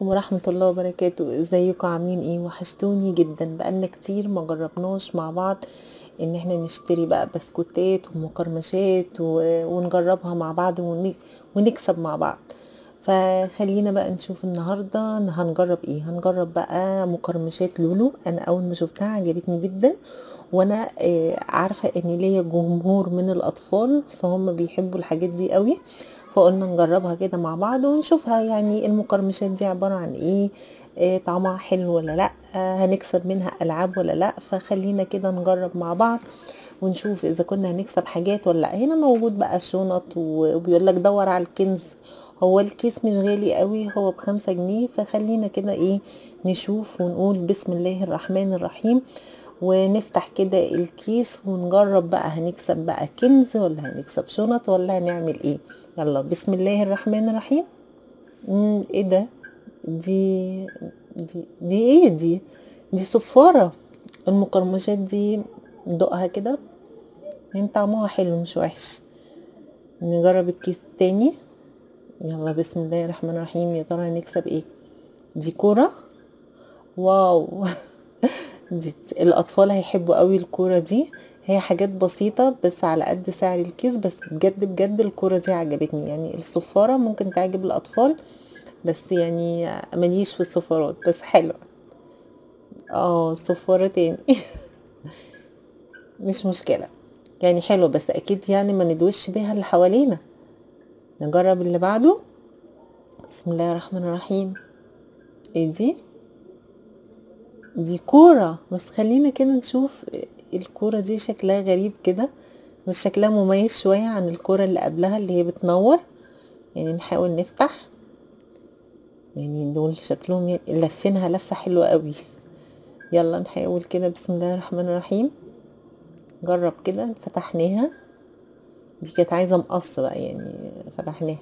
عليكم ورحمة الله وبركاته. ازيكم عاملين ايه؟ وحشتوني جدا، بقالنا كتير ما جربناش مع بعض ان احنا نشتري بقى بسكوتات ومقرمشات ونجربها مع بعض ونكسب مع بعض. فخلينا بقى نشوف النهاردة هنجرب ايه. هنجرب بقى مقرمشات لولو. انا اول ما شفتها عجبتني جدا، وانا عارفة ان ليا جمهور من الاطفال فهم بيحبوا الحاجات دي قوي، فقلنا نجربها كده مع بعض ونشوفها. يعني المقرمشات دي عبارة عن ايه؟ طعمها حلو ولا لا؟ هنكسب منها العاب ولا لا؟ فخلينا كده نجرب مع بعض ونشوف اذا كنا هنكسب حاجات ولا لا. هنا موجود بقى شنط وبيقول لك دور على الكنز. هو الكيس مش غالي قوي، هو ب5 جنيه. فخلينا كده ايه، نشوف ونقول بسم الله الرحمن الرحيم ونفتح كده الكيس ونجرب بقى هنكسب بقى كنز ولا هنكسب شنط ولا هنعمل ايه. يلا بسم الله الرحمن الرحيم. ايه ده؟ دي دي ايه دي؟ دي صفارة. المقرمشات دي ندوقها كده، يعني طعمها حلو مش وحش. نجرب الكيس التاني. يلا بسم الله الرحمن الرحيم. يا ترى هنكسب ايه؟ دي كورة. واو دي الاطفال هيحبوا قوي الكورة دي. هي حاجات بسيطة بس على قد سعر الكيس، بس بجد بجد الكورة دي عجبتني. يعني الصفارة ممكن تعجب الاطفال، بس يعني مليش في الصفارات، بس حلوة. اه صفارة تاني مش مشكلة، يعني حلو بس اكيد يعني ما ندوش بيها اللي حوالينا. نجرب اللي بعده. بسم الله الرحمن الرحيم. ايه دي؟ دي كورة. بس خلينا كده نشوف. الكورة دي شكلها غريب كده، مش شكلها مميز شوية عن الكورة اللي قبلها اللي هي بتنور. يعني نحاول نفتح. يعني دول شكلهم لفينها لفة حلوة قوي. يلا نحاول كده. بسم الله الرحمن الرحيم. جرب كده. فتحناها. دي كانت عايزة مقص بقى، يعني فتحناها.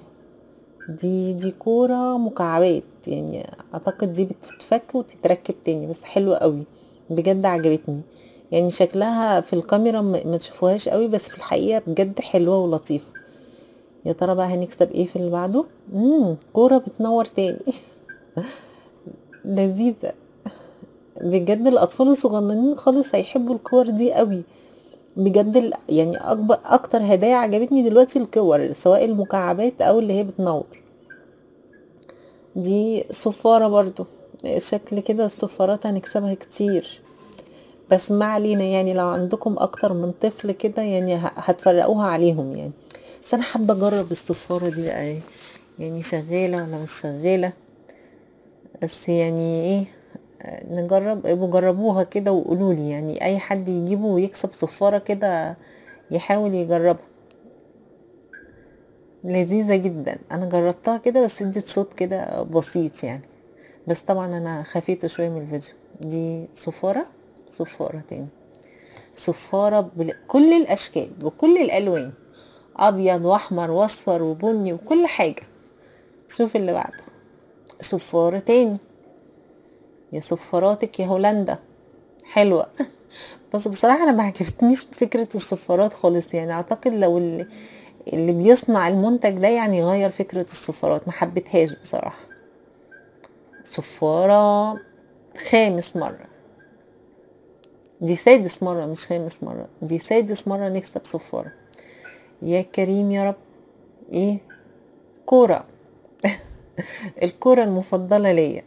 دي كورة مكعبات، يعني اعتقد دي بتتفك وتتركب تاني، بس حلوة قوي بجد عجبتني. يعني شكلها في الكاميرا ما تشوفوهاش قوي، بس في الحقيقة بجد حلوة ولطيفة. يا ترى بقى هنكسب ايه في اللي بعده؟ كورة بتنور تاني لذيذة بجد. الاطفال الصغننين خالص هيحبوا الكور دي قوي بجد. يعني اكتر هدايا عجبتني دلوقتي الكور، سواء المكعبات او اللي هي بتنور. دي صفارة برضو. شكل كده الصفارات هنكسبها كتير، بس ما علينا. يعني لو عندكم اكتر من طفل كده يعني هتفرقوها عليهم يعني. بس انا حابة اجرب الصفارة دي بقى ايه، يعني شغالة ولا مش شغالة. بس يعني ايه، نجرب. ابقوا جربوها كده وقولوا لي. يعني اي حد يجيبه ويكسب صفارة كده يحاول يجربها. لذيذة جدا. انا جربتها كده بس ادت صوت كده بسيط يعني، بس طبعا انا خفيته شوية من الفيديو. دي صفارة. صفارة تاني. صفارة بكل الاشكال بكل الالوان، ابيض واحمر واصفر وبني وكل حاجة. شوف اللي بعده. صفارة تاني. يا صفاراتك يا هولندا. حلوة بس بصراحة انا ما عجبتنيش فكرة الصفارات خالص. يعني اعتقد لو اللي بيصنع المنتج ده يعني يغير فكرة الصفارات، ما حبيتهاش بصراحة. صفارة خامس مرة. دي سادس مرة مش خامس مرة، دي سادس مرة نكسب صفارة. يا كريم يا رب. ايه؟ كورة الكورة المفضلة ليا.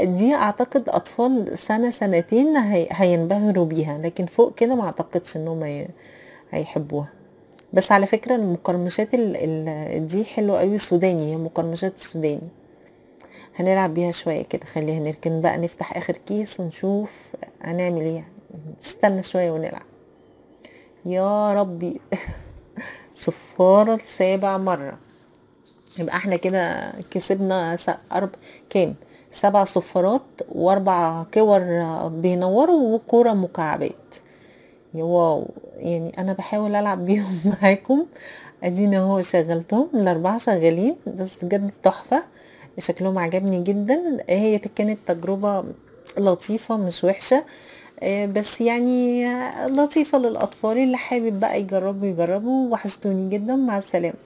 دي اعتقد اطفال سنة سنتين هينبهروا بيها، لكن فوق كده ما اعتقدش انهم هيحبوها. بس على فكرة المقرمشات دي حلوة قوي. سوداني، هي مقرمشات سوداني. هنلعب بيها شوية كده. خليها نركن بقى، نفتح اخر كيس ونشوف هنعمل ايه. استنى شوية ونلعب. يا ربي صفارة 7 مرة. يبقى احنا كده كسبنا كام؟ 7 صفارات و4 كور بينوروا وكورة مكعبات. يا واو. يعني انا بحاول العب بيهم معاكم. ادينا اهو شغلتهم ال4 شغالين، بس بجد تحفة. شكلهم عجبني جدا. هي كانت تجربة لطيفة مش وحشة. بس يعني لطيفة للأطفال اللي حابب بقى يجربوا. وحشتوني جدا. مع السلامة.